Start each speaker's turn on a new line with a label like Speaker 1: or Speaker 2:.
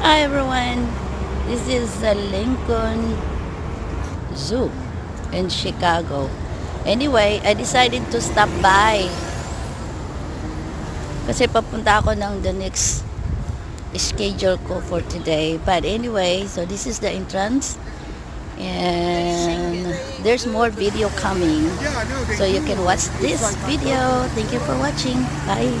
Speaker 1: Hi everyone, this is the Lincoln Zoo in Chicago. Anyway, I decided to stop by kasi papunta ako ng the next schedule ko for today. But anyway, so this is the entrance and there's more video coming. So you can watch this video. Thank you for watching. Bye.